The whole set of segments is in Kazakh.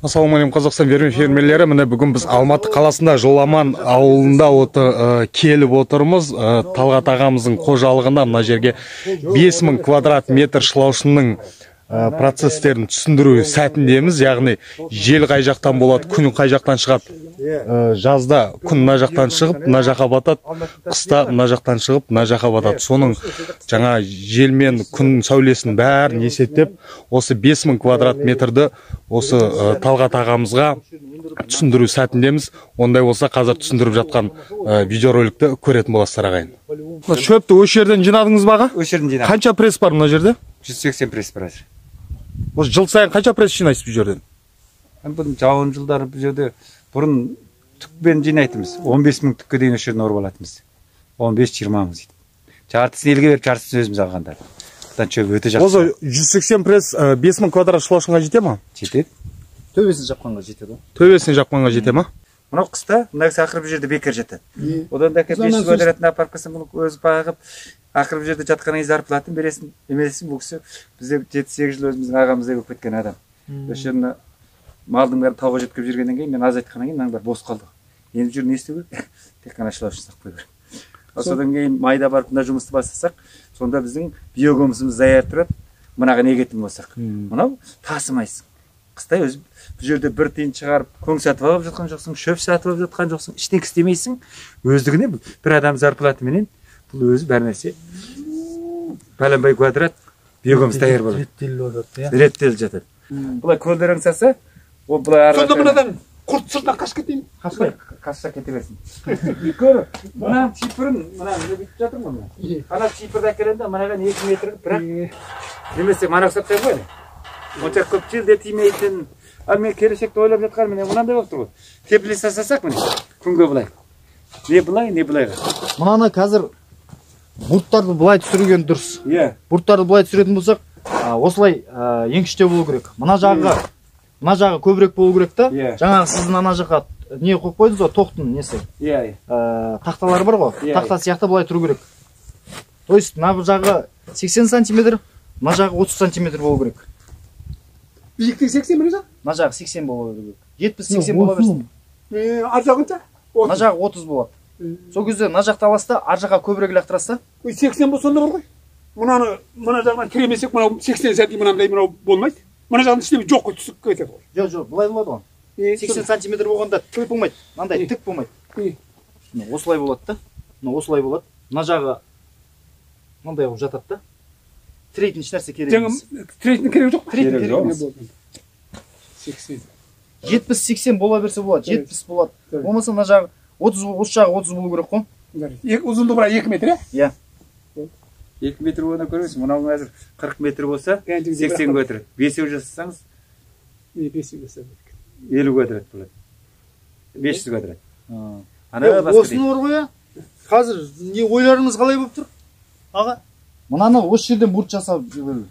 Ассалаумағалейкум, Қазақстан фермерлері. Міне бүгін біз Алматы қаласында Жоламан ауылында келіп отырмыз. Талғат ағамыздың қожалығында мына жерге 5000 квадрат метр шылаушының процесстерін түсіндіру сәтіндеміз. Яғни жел қай жақтан болады, күн қай жақтан шығады. Жазда күн мына жақтан шығып, мына жаққа батады. Қыста мына жақтан шығып, мына жаққа батады. Соның жаңа жел мен күн сәулесін бәрін есептеп, осы 5000 квадрат метрді осы Талғат ағамызға түсіндіру сәтіндеміз. Ондай болса, қазір түсіндіріп жатқан видеороликті көретін боласыздар ағайын. Шөпті осы жерден жинадыңыз ба аға? Осы жерден жинадым. Қанша пресс бар мына жерде? 180 пресс бар. Осы жыл сайын қанша пресс жинайсыз бұл жерден? Бұл жауын жылдары бұл жерде бұрын түкпен жинайтымыз. 15 000 түкке дейін осы жерден орып алатымыз. 15-20 мың дейді. Жартысын елге беріп, жартысын өзіміз алғандар. Бұдан шөп өте жақсы. Осы 180 пресс 5000 квадрат шылаушынға жете ма? Жетеді. Төбесін жапқанға жетеді. Төбесін жапқанға жете ма? Мынау қыста мына кісі ақыры бұл жерде бекер жатады. Одан да 500 квадратына апарып келсең, бұны өзі бағып, ақыры бұл жерде жатқаннан кейін зарплатын бересің, емесің. Бұл кісі бізде 7-8 жыл өзіміздің ағамыздай болып кеткен адам. Осы жеріне малдың бәрі тауға жеткізіп жүргеннен кейін, мен аз айтқаннан кейін мынаның бәрі бос қалды. Енді жүр не істеу керек? Тек қана шылау үшін сақтау керек. Содан кейін майда барып мына жұмысты бастасақ, сонда біздің биогумысымыз зая тұрады. Мынаға не кететін болсақ. Мынау тасымайсың. Қыстай өзі бұл жерде бір тиын шығарып, көң сатып алып жатқан жоқсың, шөп сатып алып жатқан жоқсың, іштен істемейсің. Өздігіне бір адам зарплатыменен бұл өзі бәр нәрсе бәленбай квадрат биогумыс даяр болады. Реттеліп жатады. Бұлай көлдерің саса, ол бұлай арғы. Сонда мынадан құрт сыртынан қашып кетейін. Қашса кете берсін. Көрі, мұнаның чипырын, мұнаның не бүйтіп жатыр ма мұна? Ана чипырды әкеленде, мұнаған 2 метр, бірақ немесе мана ұқсаптай қойды. Онша көп жерде тимейтін. Ал мен келешекті ойлап жатқан міне мынандай болып тұр ғой. Теплі сасасақ міне, күнге бұлай. Не бұлай, не бұлайға. Мынаны қазір бұрттарды бұлай түсірген дұрыс. Бұрттарды бұлай түсіретін болсақ, осылай еңкіштеу болу керек. Мына жағы көбірек болу керек та. Жаңағы сіздің ана жаққа не қойып қойдыңыз ғой, тоқтың несі. Тақталары бар ғой. Тақта сияқты бұлай тұру керек. То есть мына жағы 80 сантиметр, мына жағы 30 сантиметр болу керек. Биіктік 80 мына жақ? Мына жағы 80 болу керек. 70-80 бола берсін. Ар жағынша? Мына жағы 30 болады. Сол кезде мына жақты аласыз, ар жаққа көбірек лақтырасыз. 80 болса сонда бар ғой. Мына жағынан тіремесек, мынау 80 сантиметр мынандай мынау болмайды. Мына жағын іштеме жоқ қой, түсіп кетеді ғой. Жоқ, былай болады ғой. 80 сантиметр болғанда тік болмайды. Мынандай тік болмайды. Осылай болады да. Осылай болады. Мына жағы мынандай болып жатады да. Тірейтін еш нәрсе керек емес. Тірейтін керек жоқ. Тірейтін керек емес. 70-80 бола берсе болады. 70 болады. Болмаса мына жағы 30 жағы 30 болу керек қой. Ұзындығы бірақ 2 метр, иә? 2 метр болғанда көресің, мынау әзір 40 метр болса 80 квадрат. 5-еу жасасаңыз 50 квадрат болады. 500 квадрат. Осыны ор қоя. Қазір не ойларыңыз қалай болып тұр? Аға, мынаны осы жерден бұрт жасап жіберу.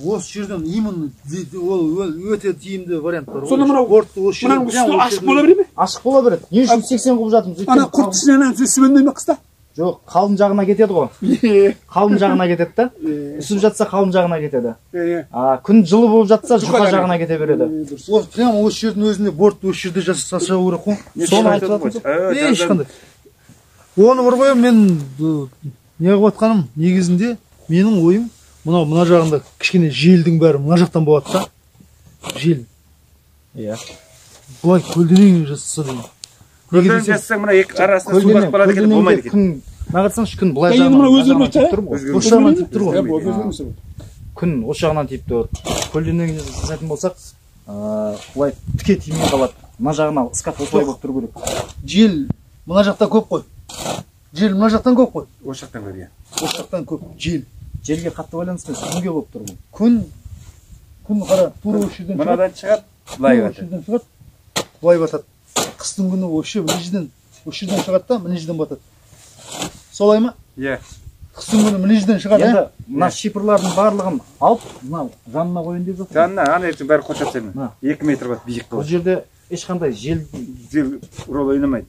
Осы жерден именно ол өте тиімді вариант бар. Сонда мынау мынаның үсті ашық бола бере ме? Ашық бола береді. Не үшін 80 қылып жатырмыз? Ана құрт ішінен үсіп өнбей ме қыста? Жоқ, қалың жағына кетеді ғой. Қалың жағына кетеді да. Үсіп жатса қалың жағына кетеді. Күн жылы болып жатса жұқа жағына кете береді. Прямо осы жердің өзінде борт осы жерде жасаса керек қой. Соны айтып жатырмыз. Ешқандай. Оны бір қойым, мен не қылып жатқаным негізінде менің ойым мына жағында кішкене желдің бәрі мына жақтан болады да. Жел. Иә. Бұлай көлденең жасаса деген. Көлденең жасасаң мына екі арасында су басып қалады екен, болмайды екен. Нағатсаңшы күн бұлай жағынан тиіп тұр ғой. Осы жағынан тиіп тұр ғой. Күн осы жағынан тиіп тұр. Көлденең жасайтын болсақ, бұлай тіке тимей қалады. Мына жағына ысқақ осылай болып тұру керек. Жел мына жақта көп қой. Жел мына жақтан көп қой. Осы жақтан көп, иә. Осы жақтан көп. Желге қатты байланысты күнге болып тұр бұл. Күн қара тура осы жерден шығады. Мынадан шығады, былай батады. Былай батады. Қыстың күні осы жерден шығады да, мына жерден батады. Солай ма? Иә. Қыстың күні мына жерден шығады. Енді мына шипырлардың барлығын алып, мына жанына қойын деп жатыр. Жанына, ана ертең бәрі қоршап тастаймын. 2 метр бат биік болады. Бұл жерде ешқандай жел рол ойнамайды.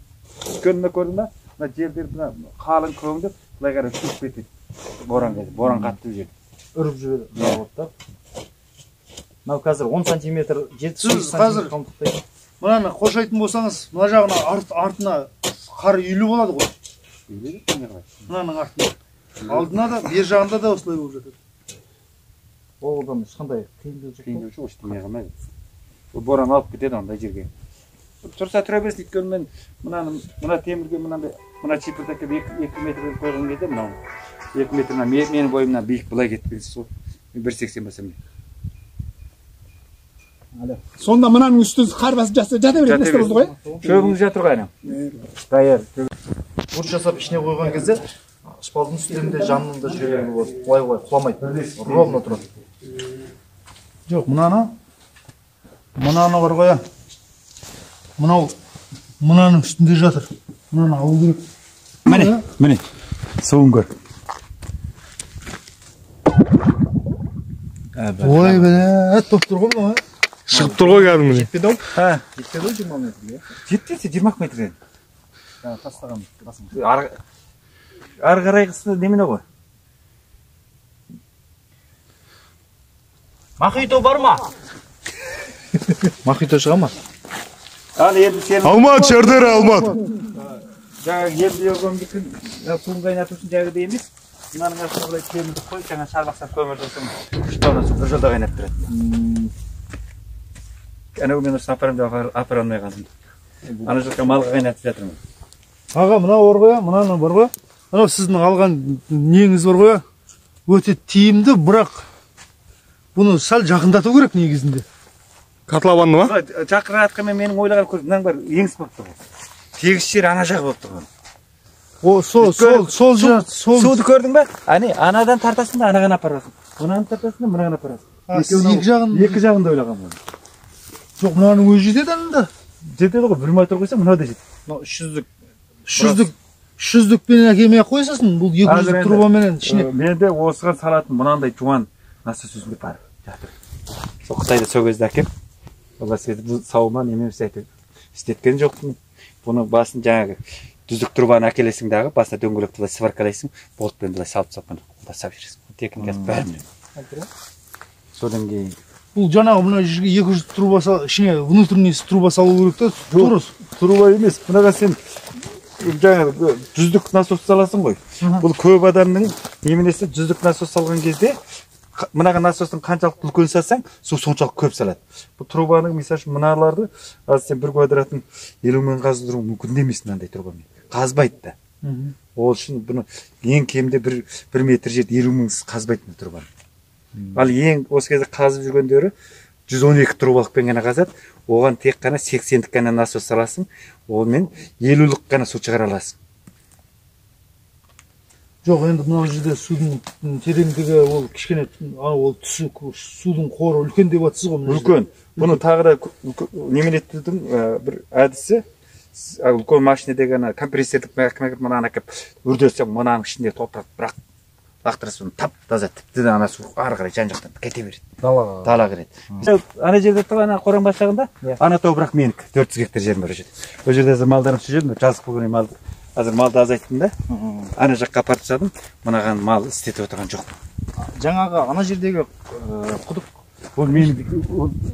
Күнді көрдің ба? Мына желдер қалың көңді былай қарай түсіп кетеді. Боран қатты жел. Үріп жібереді. Мынау қазір 10 сантиметр, 7 сантиметр қалыңдықта. Мынаны қоршайтын болсаңыз, мына жағына артына қар үйлі болады ғой. Мынаның артына. Алдына да, бер жағында да осылай болып жатады. Одан ешқандай қиындық жоқ. Қиындық жоқ, ештеңе қылмайды. Боран алып кетеді андай жерге. Тұрса тұра берсін, өйткені мен мына темірге мына чипырдaki 2 метрден қойған кезде мынау 2 метрден менің бойымнан биік былай кетіп кетсе сол 1.80 басам. Сонда мынаның үстін қар басып жата береді ғой. Шөбіңіз жатыр ғой анам. Даяр. Бұрыш жасап ішіне қойған кезде шпалдың үстінде жанында жүре беруге болады. Былай құламайды. Ровно тұрады. Жоқ, мынаны бар ғой. Мынаның үстінде жатыр. Мынаны алу керек. Міне. Суын көр. Ой, бәлет, топ тұр ғой мынау. Шығып тұр ғой кәдімгі. Жетпеді-ау? Жетпеді-ау 20 метрге. Жетпесе 20 метрден. Тастаған басым. Ары қарайғысы немене ғой? Махито бар ма? Махито шыға ма? Ал енді сен Алмат, шердері Алмат. Жаңа емді өгімдікін суын қайнату үшін жәгіде емес. Мынаның астына былай темірді қой, жаңа шарбақсап көмірді olsun. Үштаудан соң бір жылда қайнап тұрады. Әне мен осы апара алмай қалдым. Ана жаққа малға қайнатып жатырмын. Аға, мынау бар ғой, мынаны бар ғой. Мынау сіздің алған неңіз бар ғой. Өте тиімді, бірақ бұны сәл жақындату керек негізінде. Котлованды ма? Жақыратқанмен менің ойлаған көрдім, мынаң бар еңіс болып тұр. Тегіс жер ана жағы болып тұр. О, сол суды көрдің бе? Анадан тартасың да анаған апарасың. Мынаны тартасың да мынаған апарасың. Екі жағында ойлаған бұл. Жоқ, мынаның өзі жетеді анында. Жетеді ғой, 1 метр қойса, мынау да Мынау жетеді. 300-пен әкемей қойсасын, бұл 200 трубаменен ішіне. Менде осыған салатын мынандай жуан насос үзіліп бар жатыр. Сол Қытайда сол кезде әкеп, олар бұл сауыма немен істеткен жоқпын. Бұның басын жаңағы düzlük трубаны әкелесің дағы, басына дөңгелекті былай сваркалайсың, болтпен былай салып-салып жасап жүресің. Техникасы бәрін. Содан кейін бұл жаңағы мына жерге 200 труба ішіне внутренний труба салу керек та, дұрыс. Труба емес, мынаға сен жаңағы жүздік насос саласың ғой. Бұл көп адамның неменесі жүздік насос салған кезде мынаға насостың қаншалықты үлкен салсаң, су соншалық көп салады. Бұл трубаның мысалы мыналарды аз сен бір квадратын 50 мың қаздыру мүмкін емес мынандай трубамен. Қазбайды да. Ол үшін бұны ең кемде 1 метр жер 50 мың қазбайды трубаны. Ал ең осы кезде қазып жүргендері 112 трубалықпен ғана қазады. Оған тек қана 80-дік қана насос саласың, онымен 50-лік қана су шығара аласың. Жоқ, енді мынау жерде судың тереңдігі ол кішкене ол судың қоры үлкен деп жатсыз ғой. Үлкен. Бұны тағы да неменеттудің бір әдісі үлкен машинедегі компрессерлік мынаны әкеп үрдесем мынаның ішінде топырақ бірақ лақтырасың тап таза тіпті де ана су ары қарай жан жақтан кете береді. Дала кіреді. Ана жерде тұр ана қорған басағында ана топырақ менікі 400 гектар жерім бар жерде. Ол жерде малдарым жүреді, жазық болған малды Азыр малды азайттым да. Ана жаққа апарып тастадым. Мынаған мал істетіп отырған жоқ. Жаңағы ана жердегі құдық ол мен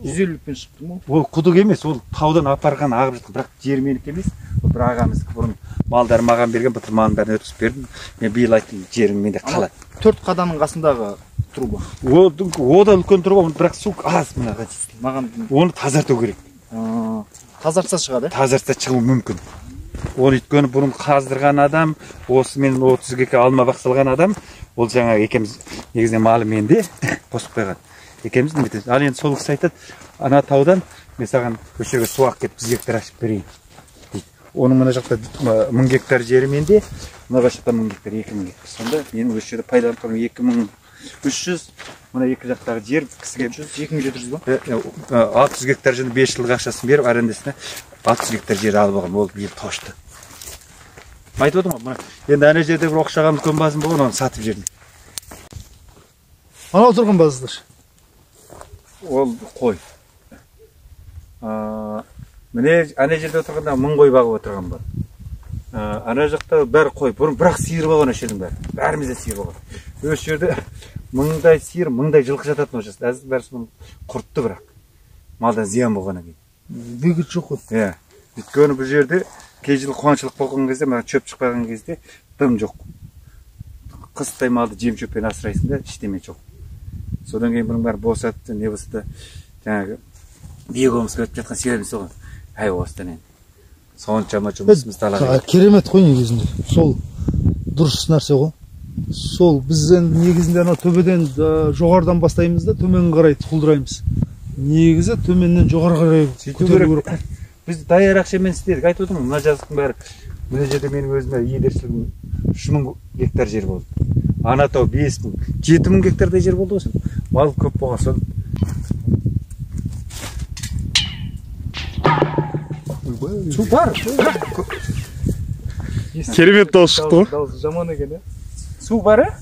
150-пен шықты ма? Ол құдық емес, ол таудан апарған ағып жатқан, бірақ жер менікі емес. Ол бір ағамыздікі бұрын малдар маған берген, бұтыр малын бәрін өткізіп бердім. Мен биыл айттым, жерің менде қалады. 4 қаданың қасындағы труба. О да үлкен труба, бірақ су аз мынаға. Маған оны тазарту керек. Тазартса шығады. Тазартса шығуы мүмкін. Ол өйткені бұрын қаздырған адам, осы мен 30 гектар алма бақсалған адам, ол жаңа екеуміз негізінен малы менде қосып қойған. Екеуміз нетеміз. Ал енді сол кісі айтады, ана таудан мен саған көшеге су ақ кетіп 100 гектар ашып берейін дейді. Оның мына жақта 1000 гектар жері менде, мына жақта 1000 гектар, 2000 гектар. Сонда мен осы жерде пайдаланып тұрмын 2300, мына екі жақтағы жер кісіге 2700 ба? 600 гектар жерді 5 жылға ақшасын беріп, арендесіне 600 гектар жер алып алған, ол биыл тошты. Айтып отырмын ғой, енді ана жерде бір оқшаған үлкен базым болған, оны сатып жердім. Анау тұрған базылар. Ол қой. Міне ана жерде отырғанда 1000 қой бағып отырған бар. Ана жақта бәрі қой, бұрын бірақ сиыр болған өшердің бәрі. Бәрімізде сиыр болған. Өш жерде мыңдай сиыр, мыңдай жылқы жататын олжас. Әзір бәрі соның құртты бірақ. Малдан зиян болғаннан кейін. бекет жоқ қой. Иә. Өйткені бұл жерде кей жылы қуаңшылық болған кезде, мына шөп шықпаған кезде дым жоқ. Қыстай малды жем шөппен асырайсың да, ештеме жоқ. Содан кейін бұның бәрі босатты, не болса да жаңағы биогомысқа өтіп жатқан себебі сол. Әй осыдан енді. Соншама жұмысымыз талап. Керемет қой негізінде. Сол дұрыс нәрсе ғой. Сол біз енді негізінде ана төбеден жоғарыдан бастаймыз да төмен қарай құлдыраймыз. Негізі төменнен жоғары қарай көтеру керек. Біз даяр ақшамен істедік. Айтып отырмын, мына жазықтың бәрі мына жерде менің өзіме иедершілігім 3000 гектар жер болды. Анатау 5000, 7000 гектардай жер болды ғой. Мал көп болған соң. Су бар. Керемет дауыс шықты ғой. Дауысы жаман екен, Су бар,